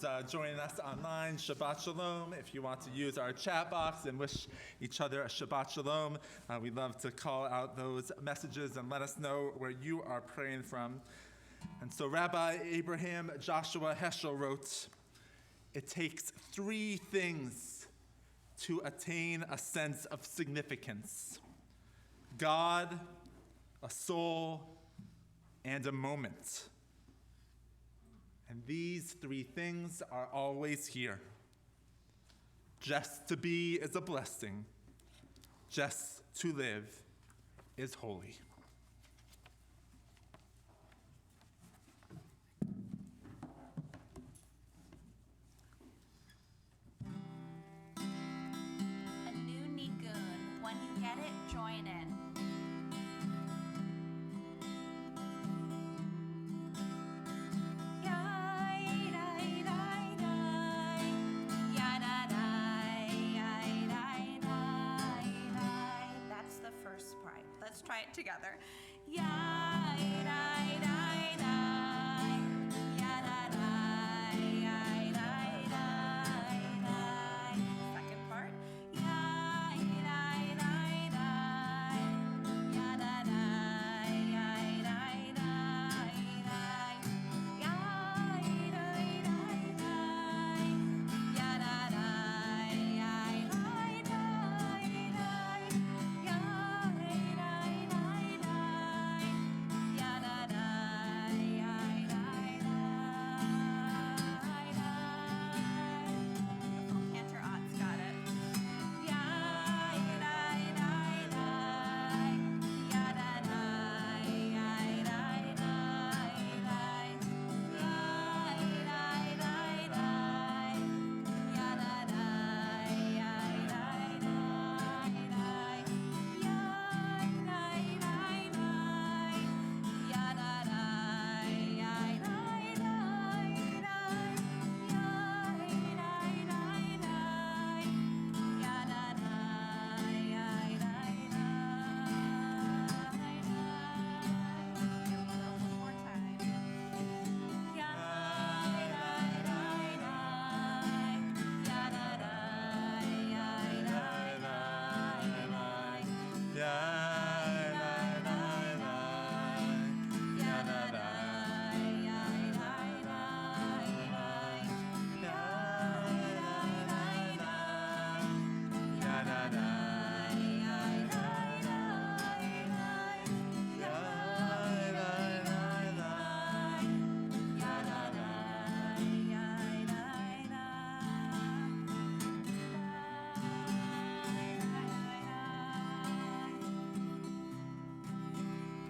those joining us online, Shabbat Shalom. If you want to use our chat box and wish each other a Shabbat Shalom, we'd love to call out those messages and let us know where you are praying from. And so Rabbi Abraham Joshua Heschel wrote, "It takes three things to attain a sense of significance: God, a soul, and a moment. And these three things are always here. Just to be is a blessing. Just to live is holy." A new nigun. When you get it, join in. Let's try it together. Second part.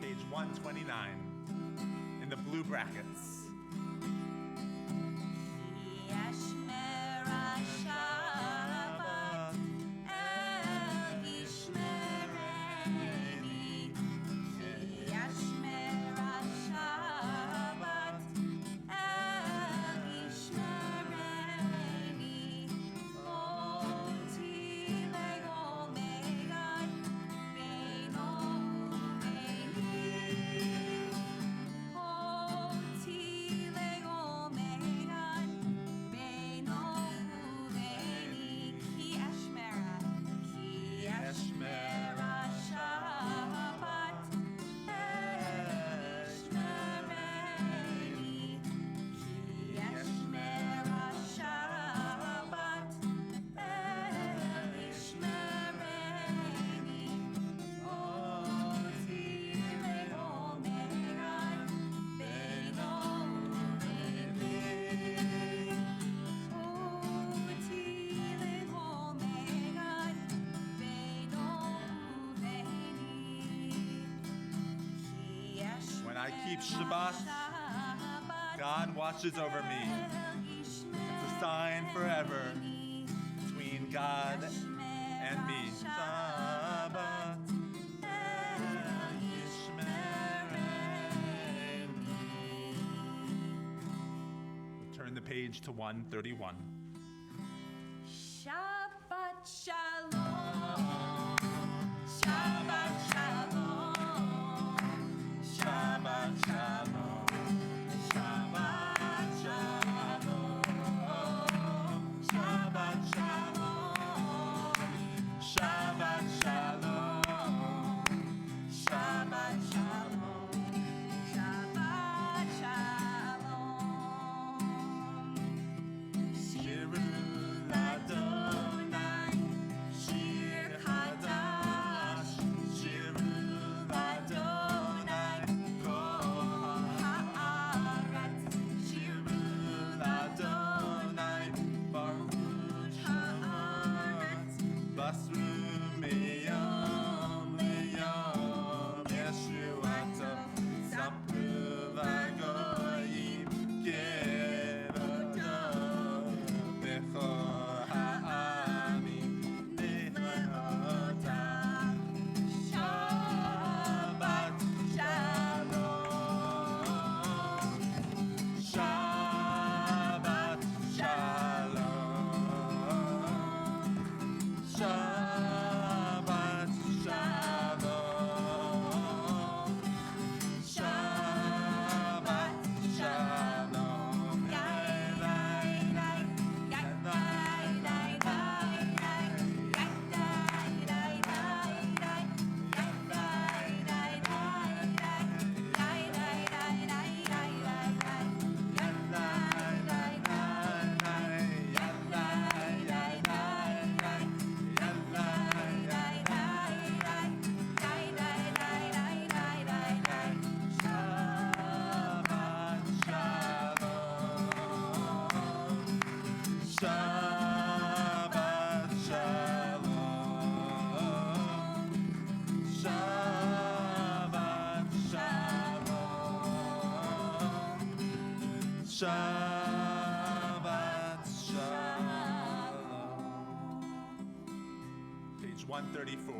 Page 129 in the blue brackets. I keep Shabbat, God watches over me. It's a sign forever between God and me. Shabbat. Turn the page to 131. Shabbat Shalom. Shabbat Shalom. Shabbat Shalom. Shabbat Shalom. Shabbat Shalom. Page 134.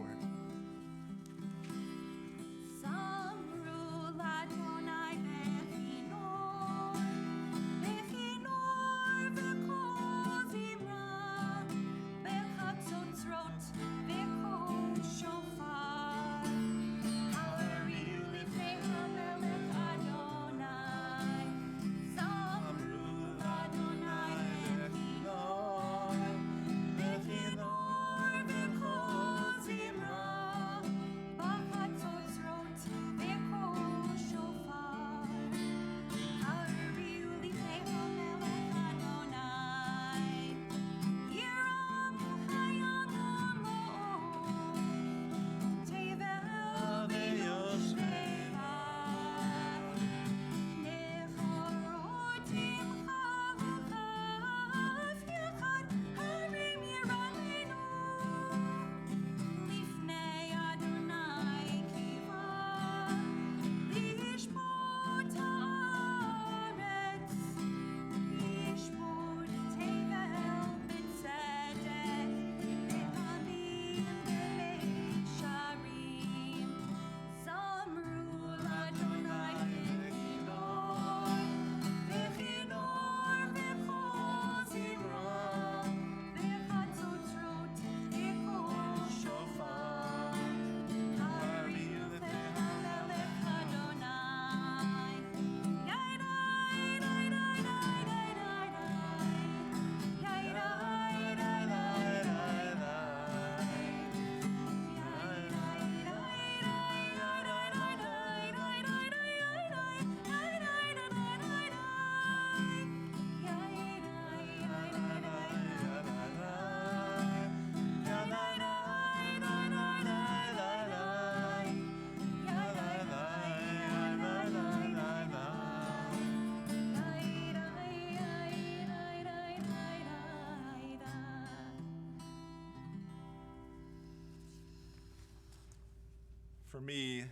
For me,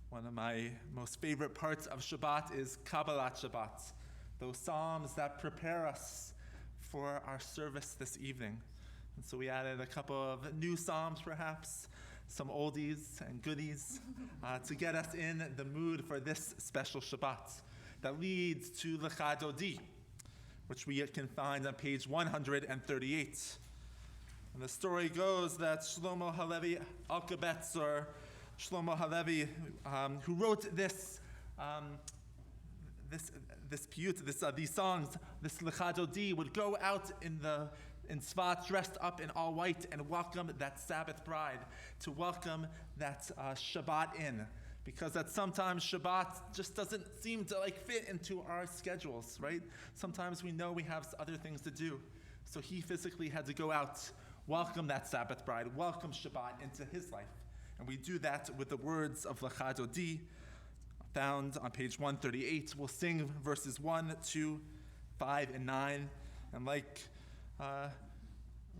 one of my most favorite parts of Shabbat is Kabbalat Shabbat, those psalms that prepare us for our service this evening. And so we added a couple of new psalms, perhaps, some oldies and goodies, to get us in the mood for this special Shabbat that leads to Lecha Dodi, which we can find on page 138. And the story goes that Shlomo Halevi Alkabetz, or Shlomo Halevi, who wrote this piyut, these songs, this Lecha Dodi, would go out in Tzvat dressed up in all white and welcome that Sabbath bride, to welcome that Shabbat in. Because that sometimes Shabbat just doesn't seem to fit into our schedules, right? Sometimes we know we have other things to do. So he physically had to go out, welcome that Sabbath bride, welcome Shabbat into his life. And we do that with the words of Lecha Dodi, found on page 138. We'll sing verses 1, 2, 5, and 9. And like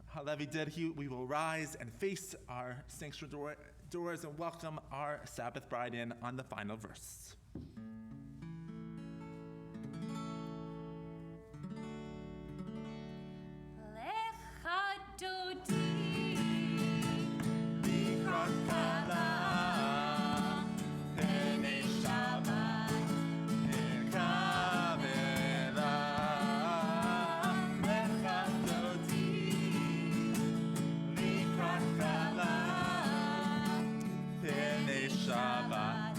Halevi did, we will rise and face our sanctuary doors and welcome our Sabbath bride in on the final verse. Lecha Dodi, Shabbat,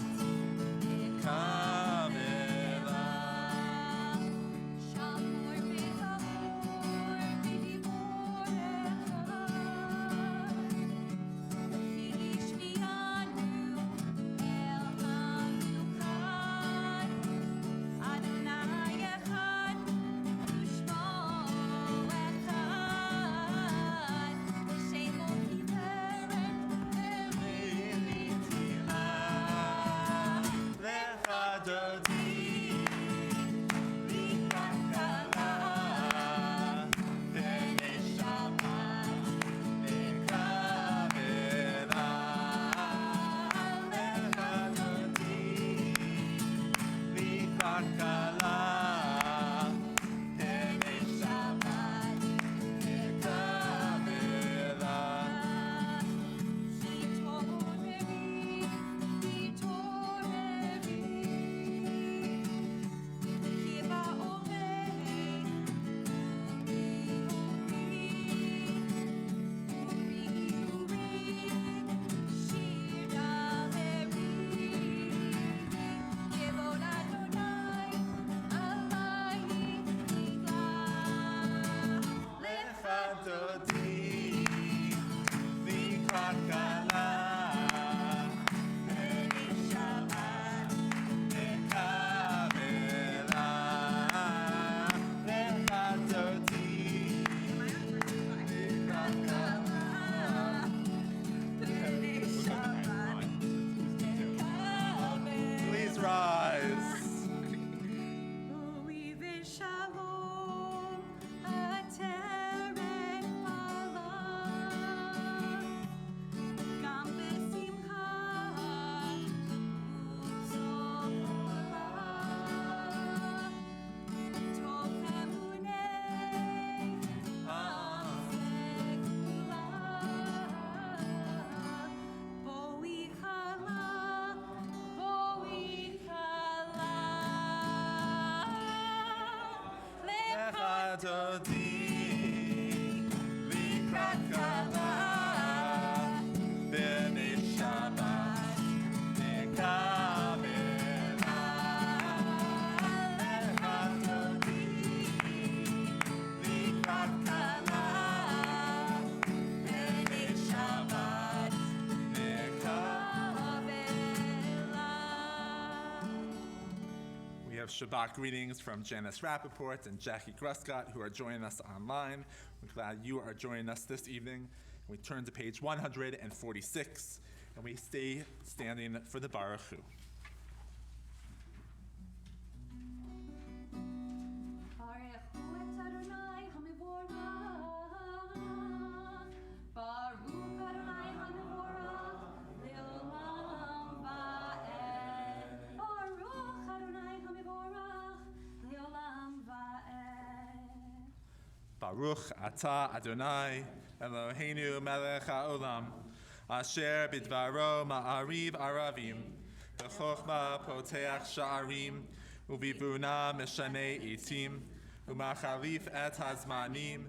Hadodi Likrat Kala B'nei Shabbat Nekavena Hadodi Likrat Kala B'nei Shabbat We have Shabbat greetings from Janice Rappaport and Jackie Gruscott, who are joining us online. We're glad you are joining us this evening. We turn to page 146, and we stay standing for the Baruch Hu. Baruch atah Adonai Eloheinu melech haolam asher bidvaro ma'ariv aravim b'chochma poteach sha'arim ubibuna mishanei itim umachalif et hazmanim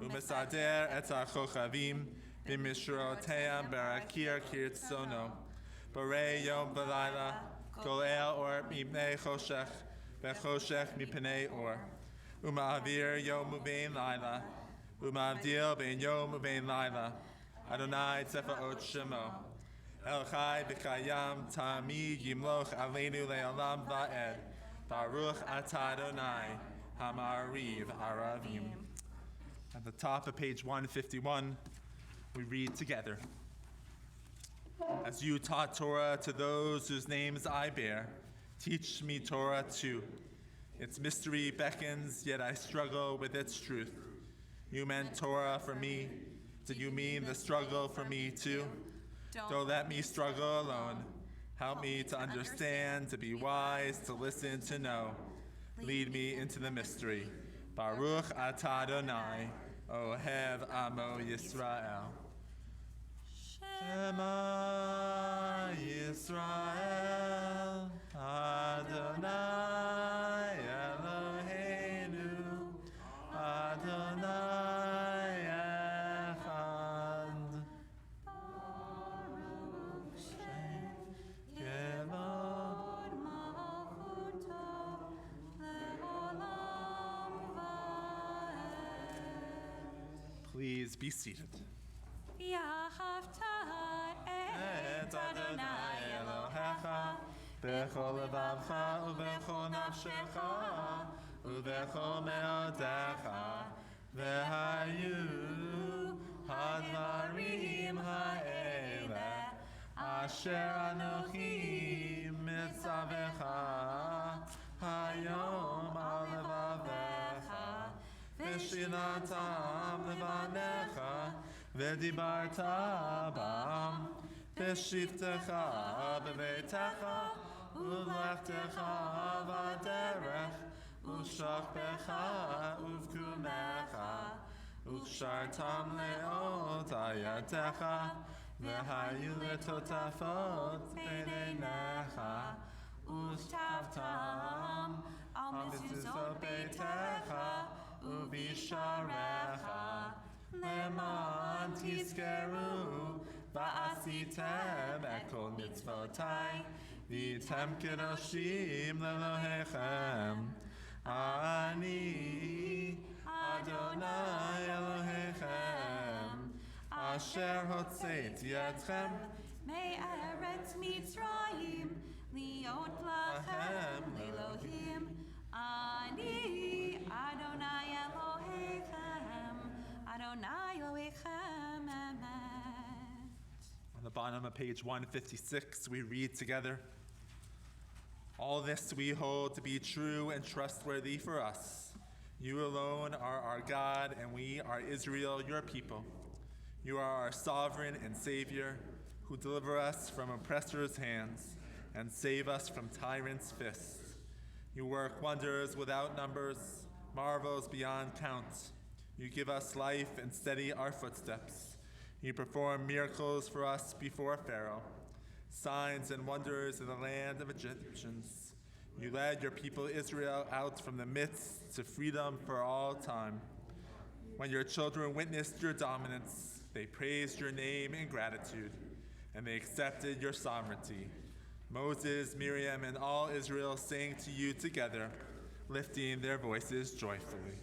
umesader et hachochavim b'mishroteam berakir kirtzono borei yom v'layla golel or mipnei choshech v'choshech mipnei or Uma'avir yom u'bein laila, uma'avdil bein yom u'bein laila, Adonai tzefaot shemo, El chai b'chayam ta'ami yimloch aleinu le'olam va'ed, Baruch atah Adonai, hamariv aravim. At the top of page 151, we read together. As you taught Torah to those whose names I bear, teach me Torah too. Its mystery beckons, yet I struggle with its truth. You meant Torah for me. Do you mean the struggle for me too? Don't let me struggle alone. Help me to understand, to be wise, to listen, to know. Lead me into the mystery. Baruch atah Adonai, Ohev Amo Yisrael. Shema Yisrael, Adonai Eloheinu, Adonai Echad. Baruch Shem Kevod Malchuto Le'olam Va'ed. Please be seated. Et Adonai Elohecha b'chol levavcha u'b'chol nafshecha u'b'chol me'odecha v'hayu hadvarim ha'ele asher anochi mitzavecha hayom al levavecha v'shinatam levanecha v'dibarta bam v'shivtecha b'veitecha u'lechtecha v'derech u'shachpecha u'vkumecha u'shartam le'ot ayatecha v'hayu letotafot b'neinecha u'shtavtam al mezuzot beitecha u'bisharecha Leman tizkeru va'asitem ekol mitzvotai v'tem kedoshim lelohechem Ani Adonai Elohechem asher hotzeiti etchem Me'eretz Mitzrayim liot lachem Elohim Ani Adonai Elohechem Adonai Elohechem Emet. On the bottom of page 156, we read together, all this we hold to be true and trustworthy for us. You alone are our God, and we are Israel, your people. You are our sovereign and Savior, who deliver us from oppressors' hands and save us from tyrants' fists. You work wonders without numbers, marvels beyond count. You give us life and steady our footsteps. You perform miracles for us before Pharaoh, signs and wonders in the land of Egyptians. You led your people Israel out from the midst to freedom for all time. When your children witnessed your dominance, they praised your name in gratitude, and they accepted your sovereignty. Moses, Miriam, and all Israel sang to you together, lifting their voices joyfully.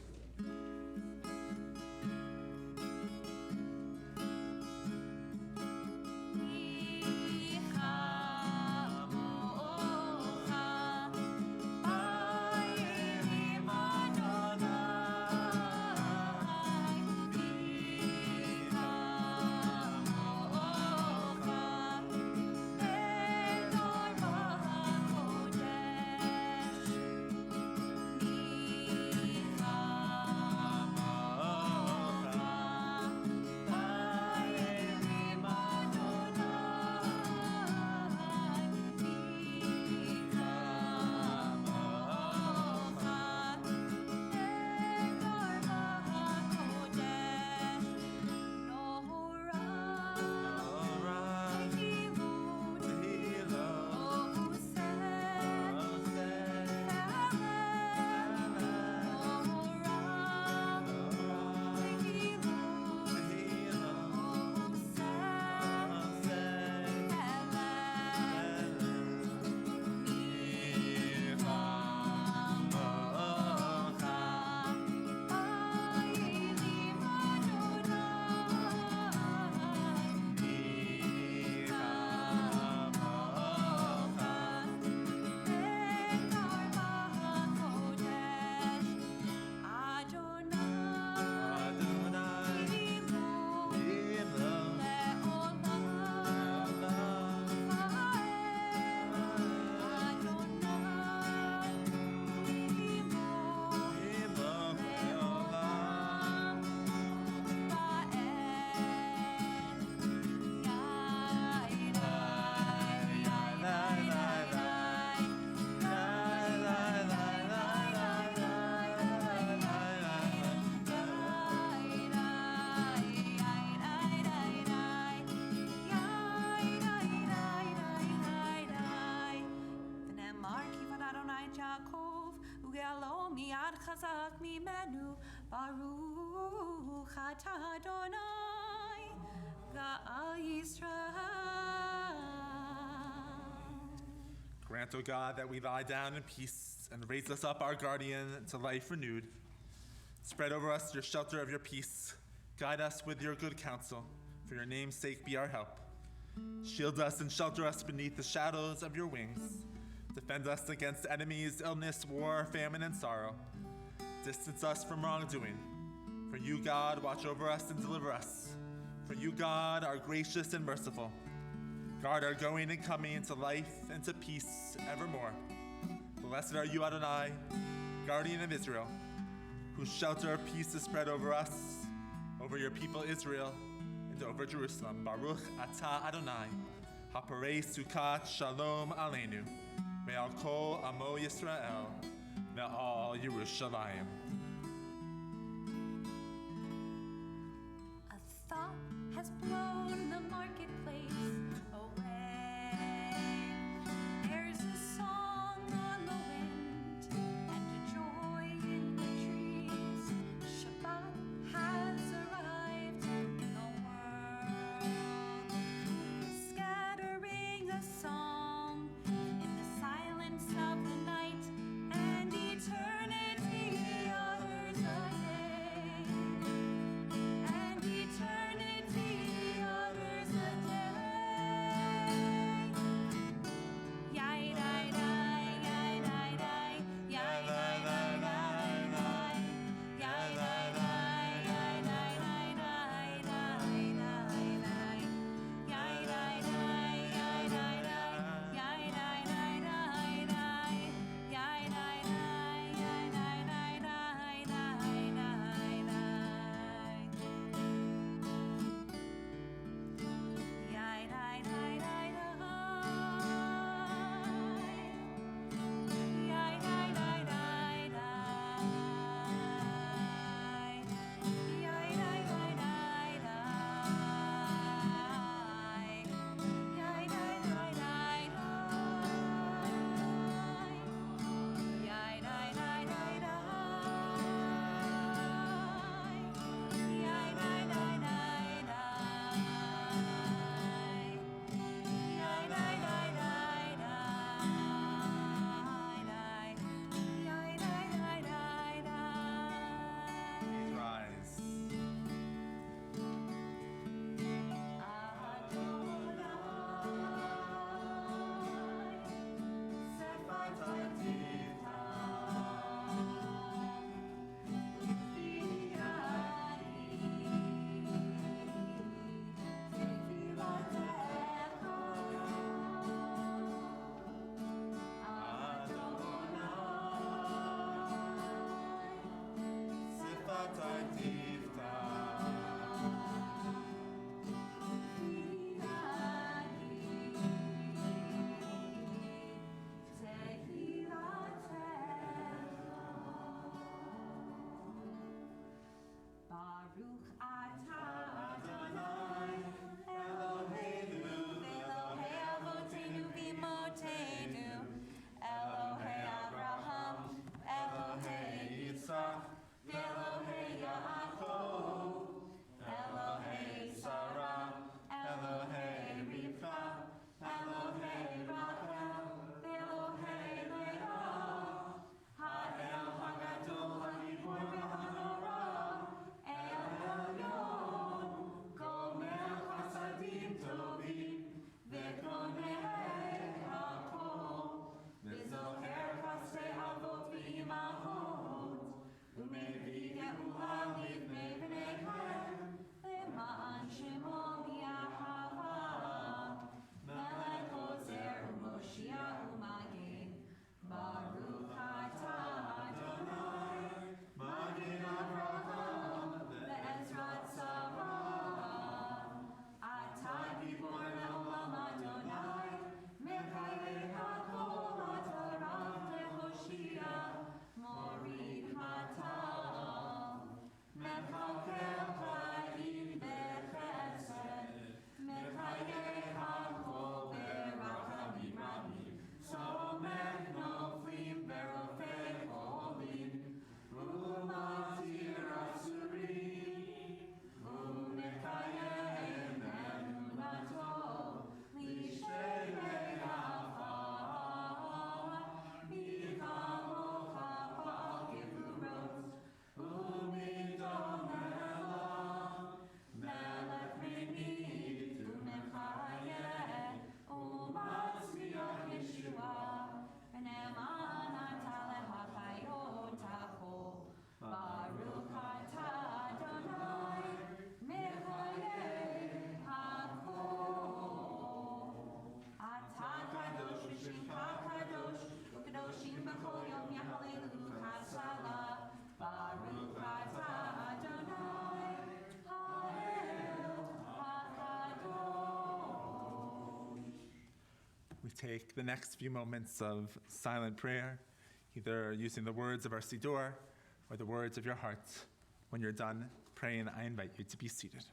Chazak mimenu Baruch atah Adonai Ga'al Yisrael. Grant, O God, that we lie down in peace and raise us up, our guardian, to life renewed. Spread over us your shelter of your peace. Guide us with your good counsel. For your name's sake, be our help. Shield us and shelter us beneath the shadows of your wings. Defend us against enemies, illness, war, famine, and sorrow. Distance us from wrongdoing. For you, God, watch over us and deliver us. For you, God, are gracious and merciful. Guard our going and coming into life and to peace evermore. Blessed are you, Adonai, guardian of Israel, whose shelter of peace is spread over us, over your people Israel, and over Jerusalem. Baruch atah Adonai, haparei sukkot shalom aleinu, ve'al kol amo Yisrael, ve'al Yerushalayim. A thought has blown the marketplace away. There's a song on the wind and a joy in the trees. Shabbat has arrived in the world, scattering a song in the silence of the night and eternity. take the next few moments of silent prayer, either using the words of our Siddur or the words of your heart. When you're done praying, I invite you to be seated.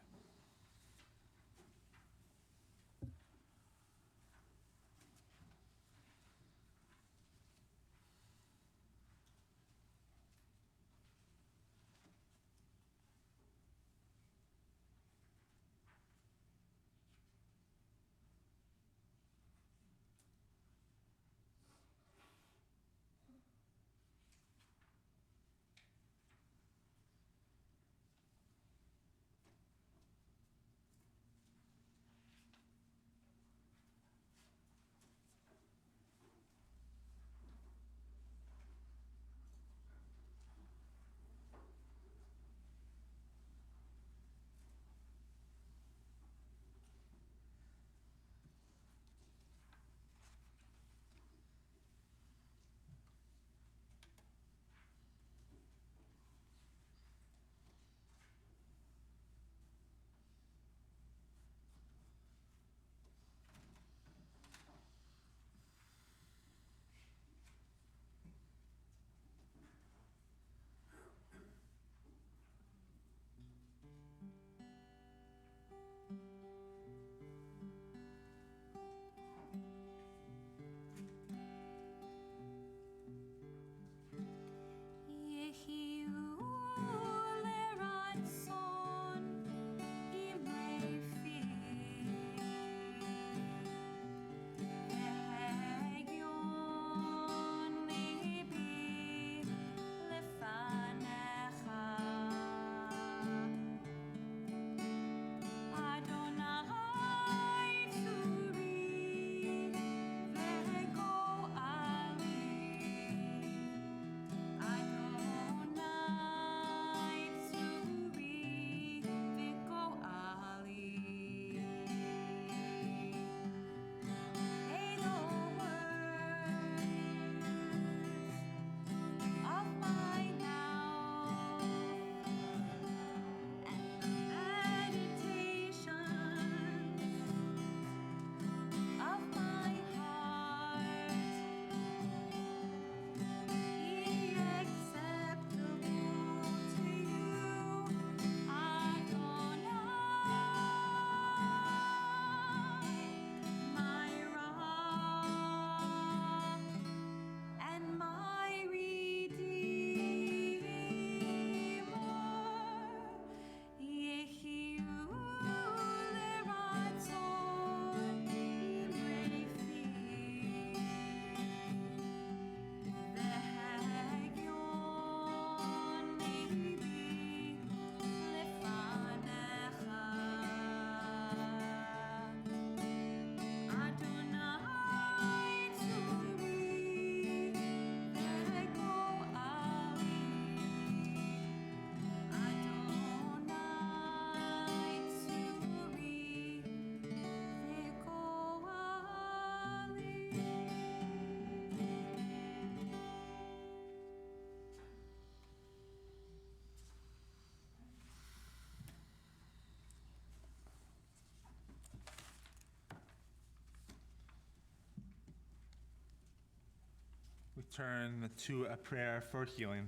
We turn to a prayer for healing.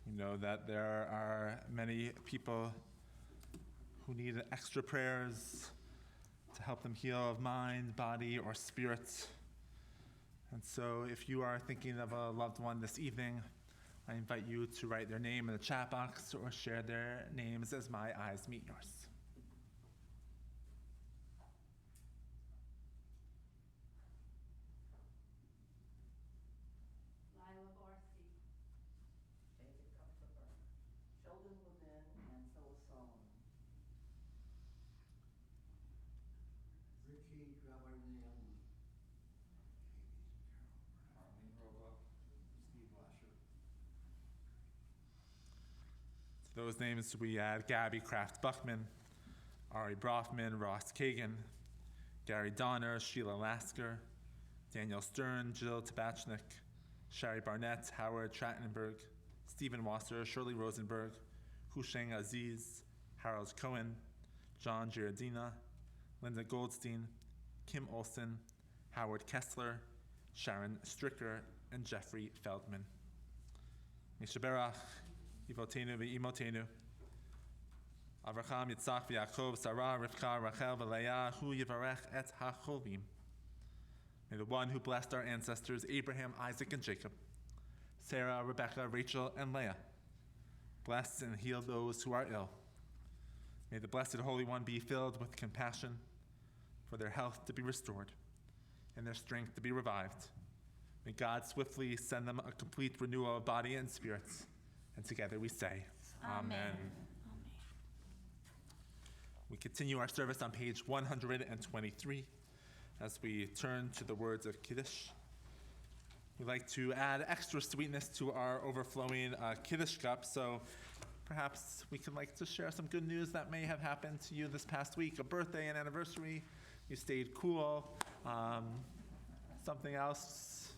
We know that there are many people who need extra prayers to help them heal of mind, body, or spirit. And so if you are thinking of a loved one this evening, I invite you to write their name in the chat box or share their names as my eyes meet yours. To those names we add Gabby Kraft Buckman, Ari Brofman, Ross Kagan, Gary Donner, Sheila Lasker, Daniel Stern, Jill Tabachnik, Shari Barnett, Howard Trattenberg, Stephen Wasser, Shirley Rosenberg, Husheng Aziz, Harold Cohen, John Giardina, Linda Goldstein, Kim Olson, Howard Kessler, Sharon Stricker, and Jeffrey Feldman. Mishaberach, Ivotenu v'imotenu, Avraham, Yitzhak, v'Yaakov, Sarah, Rivka, Rachel, v'Leah, hu yivarech et ha'chovim. May the one who blessed our ancestors, Abraham, Isaac, and Jacob, Sarah, Rebekah, Rachel, and Leah, bless and heal those who are ill. May the Blessed Holy One be filled with compassion for their health to be restored and their strength to be revived. May God swiftly send them a complete renewal of body and spirits. And together we say, Amen. We continue our service on page 123 as we turn to the words of Kiddush. We like to add extra sweetness to our overflowing Kiddush cup, so perhaps we could like to share some good news that may have happened to you this past week, a birthday, an anniversary, you stayed cool, something else,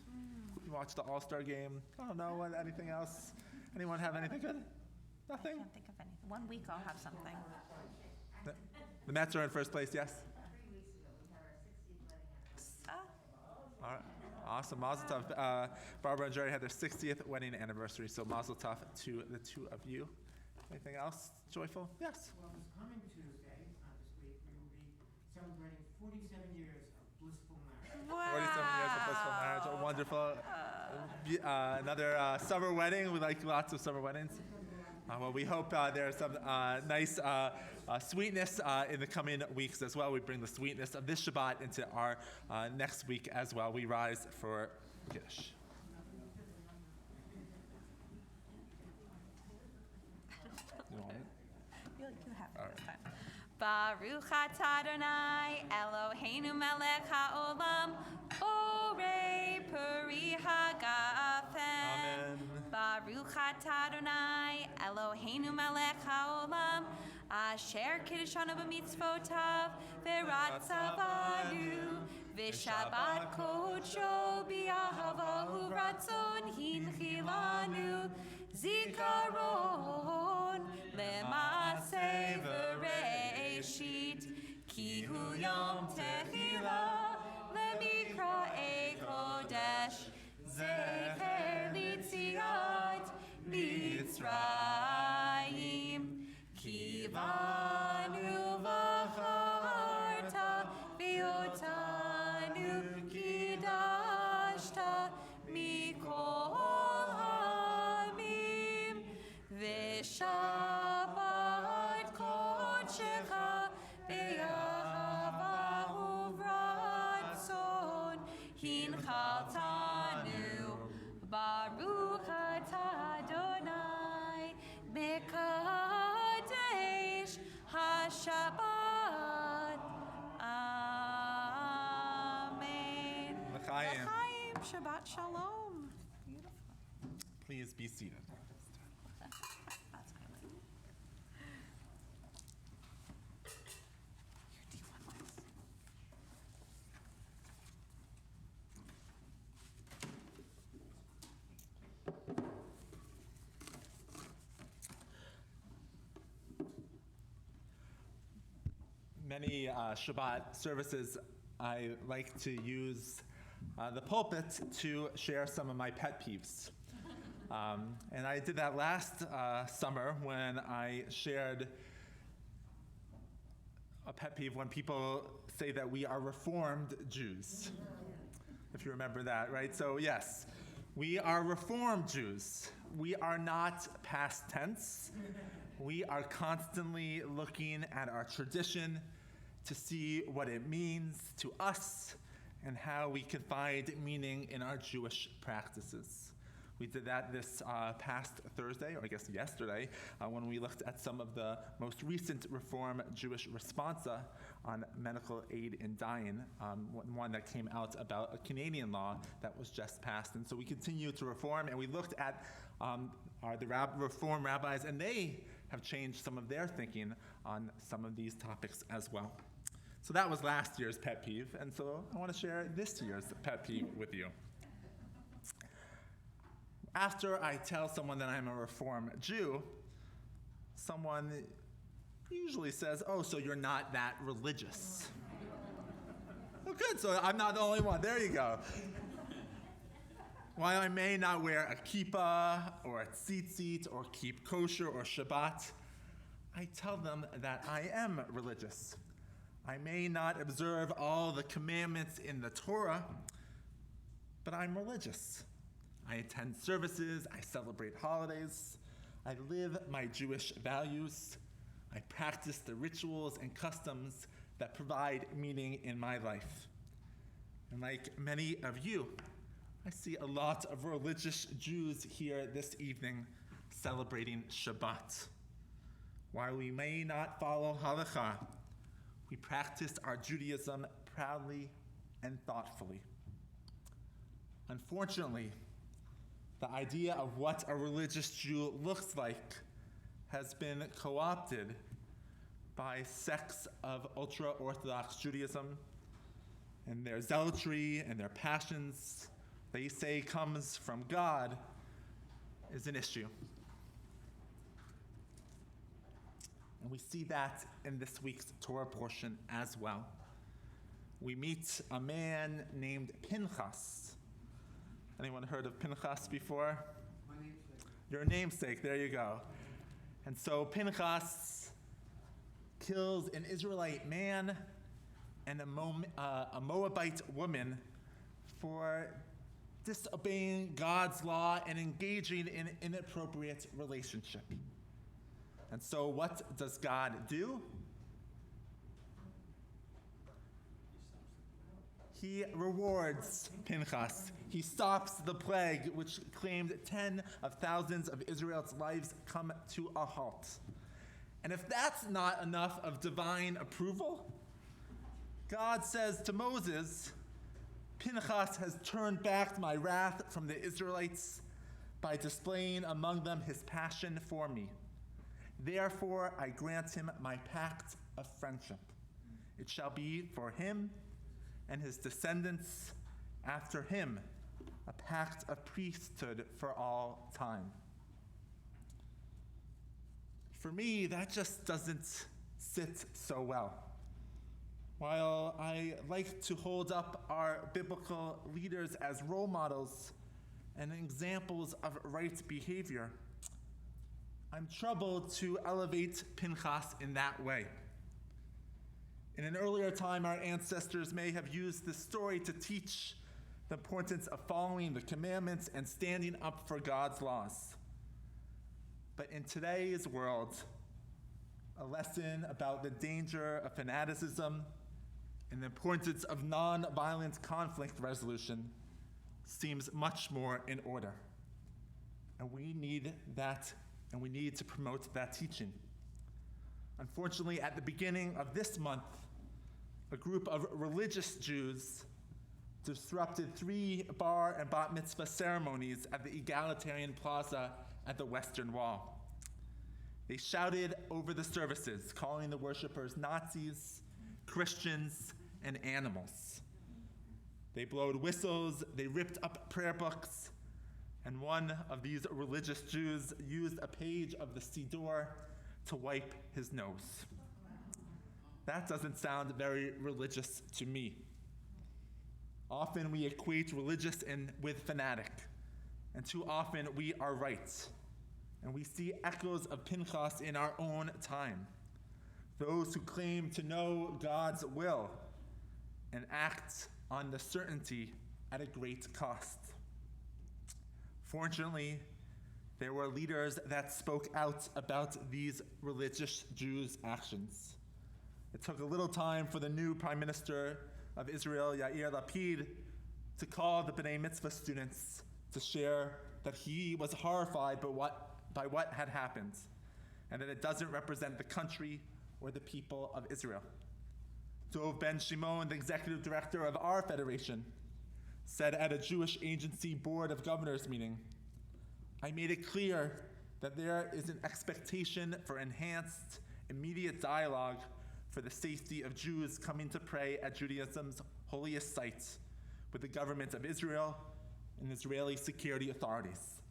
you watched the All-Star game, I don't know, anything else? Anyone have anything good? Nothing? I can't think of anything. 1 week I'll have something. The Mets are in first place, yes? 3 weeks ago, we had our 60th wedding anniversary. All right. Awesome, Mazel Tov. Barbara and Jerry had their 60th wedding anniversary, so Mazel Tov to the two of you. Anything else joyful? Yes. Well, this coming Tuesday, this week, we will be celebrating 47 years of blissful marriage. 47 years of blissful marriage, a wonderful. Another summer wedding. We like lots of summer weddings. Well, we hope there's some nice sweetness in the coming weeks as well. We bring the sweetness of this Shabbat into our next week as well. We rise for Kiddush. You want it? You have it this time. Baruch atah Adonai Eloheinu melech haolam borei peri hagafen. Amen. Baruch atah Adonai Eloheinu melech haolam asher kiddushanu b'mitzvotav v'ratzavanu v'shabbat kodsho b'ahavahu ratzon hinchilanu zikaron le'maseh v'reishit ki hu yom tehila le'mikra'ei kodesh zecher litziat Mitzrayim ki banu v'charta v'otanu kidashta mikol hamim v'shabbat kodshecha v'yahavahu v'ratzon hinchaltanu Baruch atah Adonai mekadesh haShabbat. Amen. L'chaim. L'chaim. Shabbat shalom. Beautiful. Please be seated. That's my list. Here, do you want this? Many Shabbat services, I like to use the pulpit to share some of my pet peeves. And I did that last summer when I shared a pet peeve when people say that we are Reformed Jews. If you remember that, right? So yes, we are Reformed Jews. We are not past tense. We are constantly looking at our tradition to see what it means to us and how we can find meaning in our Jewish practices. We did that this past Thursday, or I guess yesterday, when we looked at some of the most recent Reform Jewish responsa on medical aid in dying, one that came out about a Canadian law that was just passed. And so we continue to reform, and we looked at the Reform rabbis, and they have changed some of their thinking on some of these topics as well. So that was last year's pet peeve, and so I want to share this year's pet peeve with you. After I tell someone that I'm a Reform Jew, someone usually says, "Oh, so you're not that religious." Oh, good. So I'm not the only one. There you go. While I may not wear a kippah or a tzitzit or keep kosher or Shabbat, I tell them that I am religious. I may not observe all the commandments in the Torah, but I'm religious. I attend services, I celebrate holidays, I live my Jewish values, I practice the rituals and customs that provide meaning in my life. And like many of you, I see a lot of religious Jews here this evening celebrating Shabbat. While we may not follow halakha, we practice our Judaism proudly and thoughtfully. Unfortunately, the idea of what a religious Jew looks like has been co-opted by sects of ultra-Orthodox Judaism, and their zealotry and their passions they say comes from God is an issue. And we see that in this week's Torah portion as well. We meet a man named Pinchas. Anyone heard of Pinchas before? My namesake. Your namesake, there you go. And so Pinchas kills an Israelite man and a Moabite woman for disobeying God's law and engaging in an inappropriate relationship. And so what does God do? He rewards Pinchas. He stops the plague which claimed 10 of thousands of Israel's lives come to a halt. And if that's not enough of divine approval, God says to Moses, Pinchas has turned back my wrath from the Israelites by displaying among them his passion for me. Therefore, I grant him my pact of friendship. It shall be for him and his descendants after him a pact of priesthood for all time. For me, that just doesn't sit so well. While I like to hold up our biblical leaders as role models and examples of right behavior, I'm troubled to elevate Pinchas in that way. In an earlier time, our ancestors may have used this story to teach the importance of following the commandments and standing up for God's laws. But in today's world, a lesson about the danger of fanaticism and the importance of non-violent conflict resolution seems much more in order. And we need that, and we need to promote that teaching. Unfortunately, at the beginning of this month, a group of religious Jews disrupted 3 bar and bat mitzvah ceremonies at the Egalitarian Plaza at the Western Wall. They shouted over the services, calling the worshipers Nazis, Christians, and animals. They blowed whistles, they ripped up prayer books, and one of these religious Jews used a page of the Siddur to wipe his nose. That doesn't sound very religious to me. Often we equate religious with fanatic, and too often we are right. And we see echoes of Pinchas in our own time. Those who claim to know God's will and act on the certainty at a great cost. Fortunately, there were leaders that spoke out about these religious Jews' actions. It took a little time for the new Prime Minister of Israel, Yair Lapid, to call the B'nai Mitzvah students to share that he was horrified by what had happened, and that it doesn't represent the country or the people of Israel. Dov Ben Shimon, the executive director of our federation, said at a Jewish Agency Board of Governors meeting, I made it clear that there is an expectation for enhanced, immediate dialogue for the safety of Jews coming to pray at Judaism's holiest site with the government of Israel and Israeli security authorities.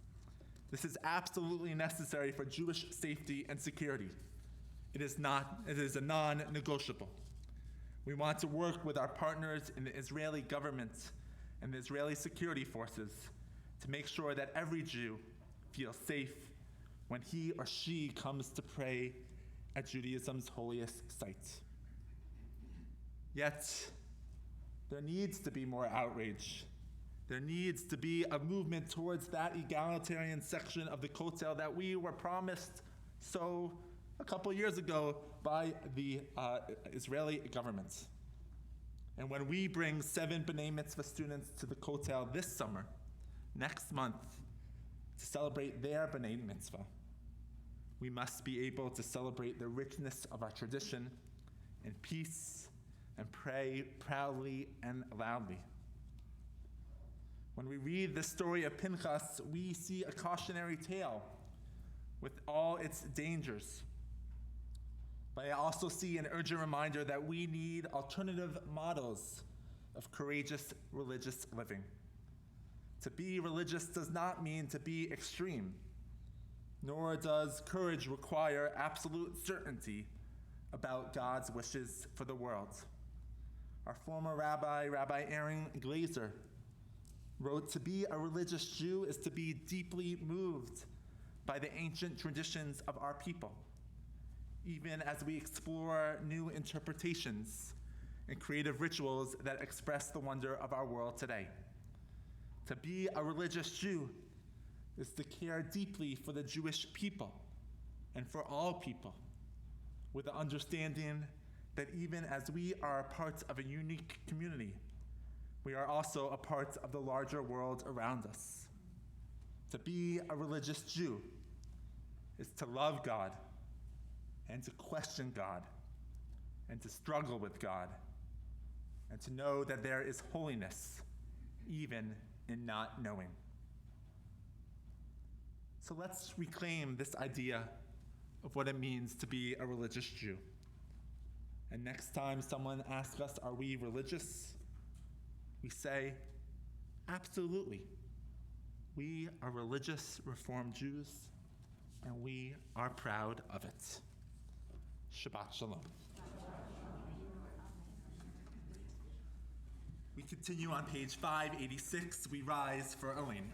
This is absolutely necessary for Jewish safety and security. It is a non-negotiable. We want to work with our partners in the Israeli government and the Israeli security forces to make sure that every Jew feels safe when he or she comes to pray at Judaism's holiest site. Yet, there needs to be more outrage. There needs to be a movement towards that egalitarian section of the Kotel that we were promised so a couple years ago by the Israeli government. And when we bring 7 B'nai Mitzvah students to the Kotel this summer, next month, to celebrate their B'nai Mitzvah, we must be able to celebrate the richness of our tradition in peace and pray proudly and loudly. When we read the story of Pinchas, we see a cautionary tale with all its dangers. But I also see an urgent reminder that we need alternative models of courageous religious living. To be religious does not mean to be extreme, nor does courage require absolute certainty about God's wishes for the world. Our former rabbi, Rabbi Aaron Glazer, wrote, "To be a religious Jew is to be deeply moved by the ancient traditions of our people, even as we explore new interpretations and creative rituals that express the wonder of our world today. To be a religious Jew is to care deeply for the Jewish people and for all people, with the understanding that even as we are part of a unique community, we are also a part of the larger world around us. To be a religious Jew is to love God and to question God and to struggle with God and to know that there is holiness even in not knowing." So let's reclaim this idea of what it means to be a religious Jew. And next time someone asks us, "Are we religious?" we say, "Absolutely. We are religious Reformed Jews, and we are proud of it." Shabbat Shalom. We continue on page 586. We rise for Elaine.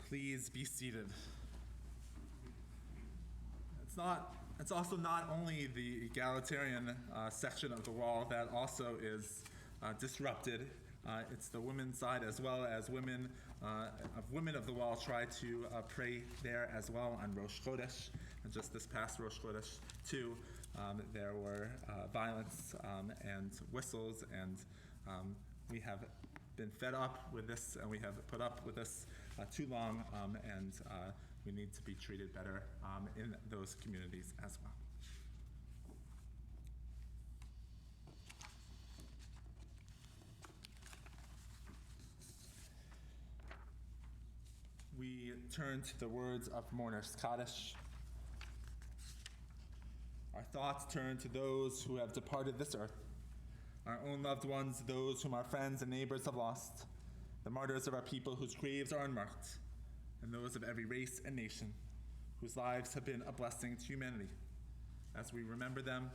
Please be seated. It's also not only the egalitarian section of the wall that also is disrupted. It's the women's side as well, as women of the wall try to pray there as well on Rosh Chodesh. And just this past Rosh Chodesh too, there were violence and whistles, and we have been fed up with this, and we have put up with this too long, and we need to be treated better in those communities as well. We turn to the words of mourners Kaddish. Our thoughts turn to those who have departed this earth, our own loved ones, those whom our friends and neighbors have lost, the martyrs of our people whose graves are unmarked, and those of every race and nation whose lives have been a blessing to humanity. As we remember them,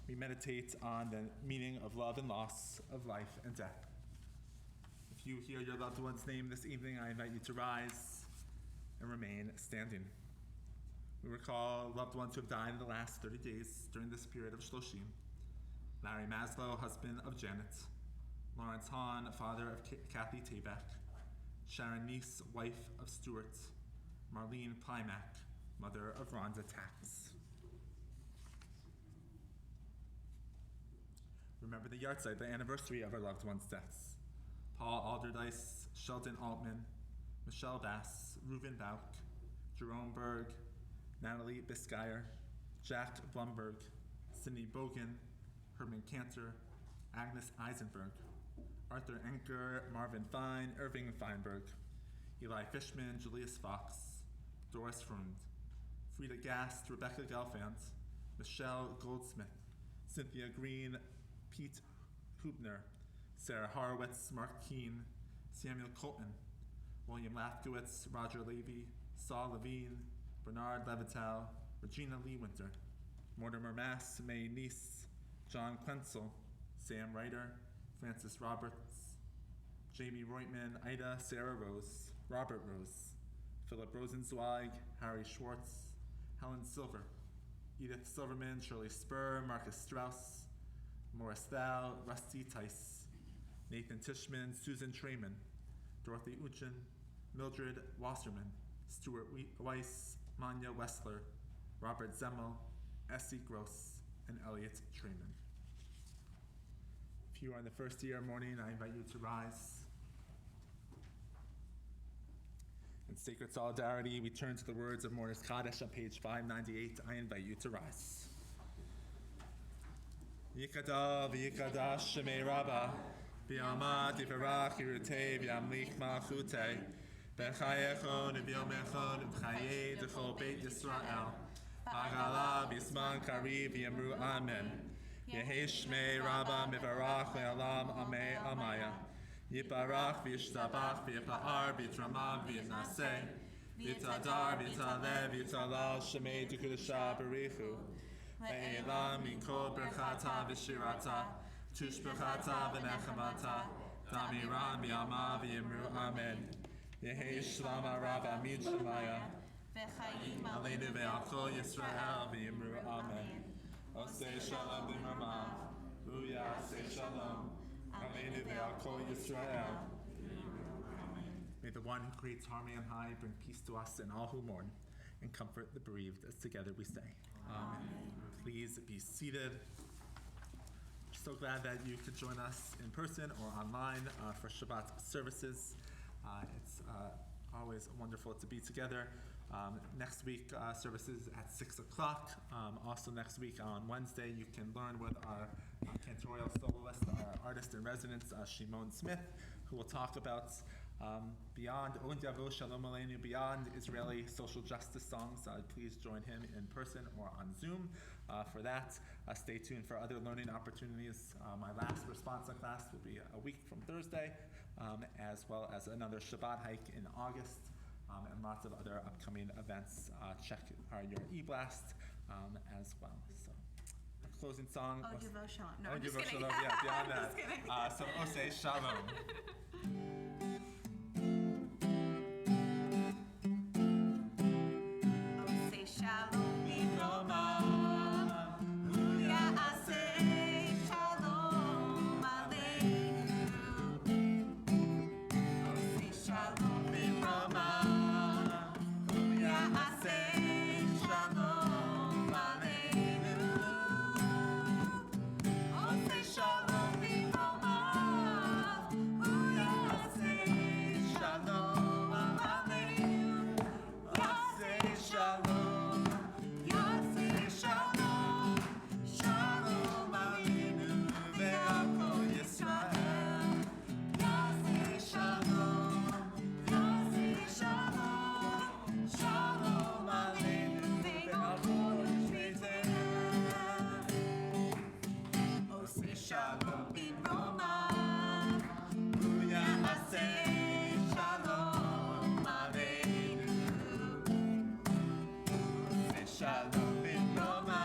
we meditate on the meaning of love and loss, of life and death. If you hear your loved one's name this evening, I invite you to rise and remain standing. We recall loved ones who have died in the last 30 days during this period of Shloshim. Larry Maslow, husband of Janet. Lawrence Hahn, father of Kathy Tabak. Sharon Neese, wife of Stuart. Marlene Plymack, mother of Rhonda Tax. Remember the yahrzeit, the anniversary of our loved ones' deaths. Paul Alderdice, Sheldon Altman, Michelle Bass, Reuben Bauk, Jerome Berg, Natalie Biscayr, Jack Blumberg, Cindy Bogan, Herman Cantor, Agnes Eisenberg, Arthur Enker, Marvin Fine, Irving Feinberg, Eli Fishman, Julius Fox, Doris Frund, Frida Gast, Rebecca Gelfand, Michelle Goldsmith, Cynthia Green, Pete Hubner, Sarah Horowitz, Mark Keene, Samuel Colton, William Lafkowitz, Roger Levy, Saul Levine, Bernard Levitow, Regina Lee Winter, Mortimer Mass, May Neese, John Quenzel, Sam Ryder, Francis Roberts, Jamie Reutman, Ida, Sarah Rose, Robert Rose, Philip Rosenzweig, Harry Schwartz, Helen Silver, Edith Silverman, Shirley Spur, Marcus Strauss, Morris Thau, Rusty Tice, Nathan Tishman, Susan Trayman, Dorothy Uchin, Mildred Wasserman, Stuart Weiss, Manya Wessler, Robert Zemmel, Essie Gross, and Elliot Trayman. If you are in the first year morning, I invite you to rise. In sacred solidarity, we turn to the words of Mourner's Kaddish on page 598. I invite you to rise. Yikadal v'yikadash shemei Rabbah, v'yamad yivarach yirutei v'yamlich malchutei, b'chayechon v'yomechon v'chayei d'chol beit Yisrael, b'agala v'yisman kariv v'yamru amen, yehi shmei Rabbah mivarach le'alam amei amaya, yiparach v'yishtabach v'yipa'ar v'yitramav v'yinaseh, v'yitadar v'yitaleh v'yitalal shemei d'kudashah b'richu, Le'elam mikol berchata v'shirata, tushbechata v'nechamata, damiran v'yama v'yimru amen. Yehi shlama rabba mid-shemaya, V'chayim aleinu ve'al kol Yisrael v'yimru amen. Osei shalom b'mamav, uyasei shalom, aleinu ve'al kol Yisrael. May the one who creates harmony on high bring peace to us and all who mourn, and comfort the bereaved, as together we say. Amen. Please be seated. We're so glad that you could join us in person or online for Shabbat services. It's always wonderful to be together. Next week, services at 6 o'clock. Also next week on Wednesday, you can learn with our cantorial soloist, our artist in residence, Shimon Smith, who will talk about beyond Od Yavo Shalom Aleinu, beyond Israeli social justice songs. Please join him in person or on Zoom for that. Stay tuned for other learning opportunities. My last responsa class will be a week from Thursday, as well as another Shabbat hike in August, and lots of other upcoming events. Check your e-blast as well. So, a closing song. Od Yavo Shalom. No, Od I'm just Yavo kidding. Shalom, yeah, beyond I'm that. just kidding. So Osei Shalom. Say shalom Roma, Ya'aseh shalom aleinu. Say shalom Roma, Ya'aseh shalom aleinu. Say shalom Roma, Ya'aseh shalom aleinu. Ya'aseh shalom. Ya'aseh shalom, shalom aleinu ve'al kol Yisrael. Ya'aseh shalom, Ya'aseh shalom, shalom aleinu ve'al kol Yisrael. Oseh shalom b'Roma, Ya'aseh shalom aleinu. Shalom in Roma,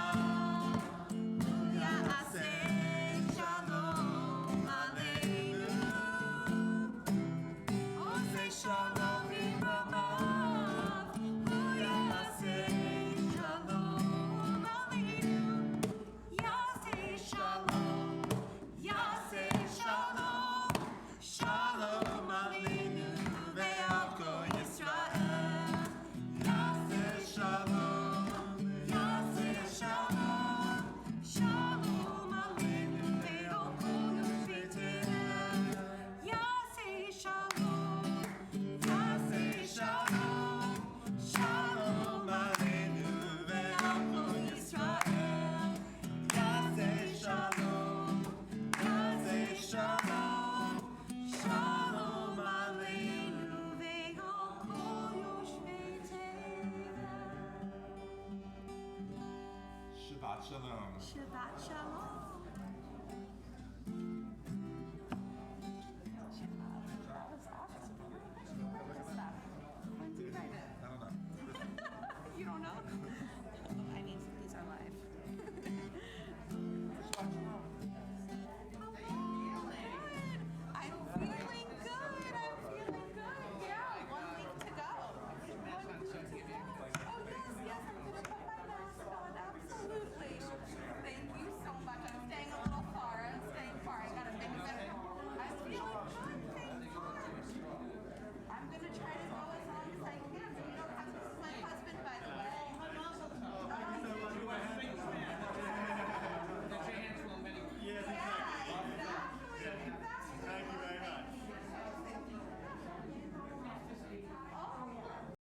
Shabbat Shalom. Shabbat Shalom.